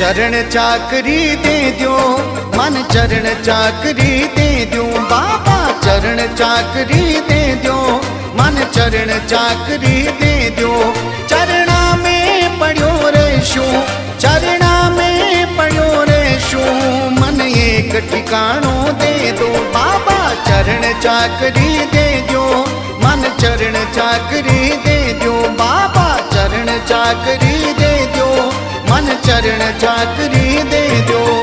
चरण चाकरी दे दो, मन चरण चाकरी दे दो बाबा, चरण चाकरी दे दो, मन चरण चाकरी दे दो। चरणा में पड़ो रेशू, चरणा में पड़ो रेशू, मन एक ठिकानो दे दो बाबा, चरण चाकरी दे दो, मन चरण चाकरी दे दो बाबा, चरण चाकरी दे दो, मन चरण चाकरी दे दो।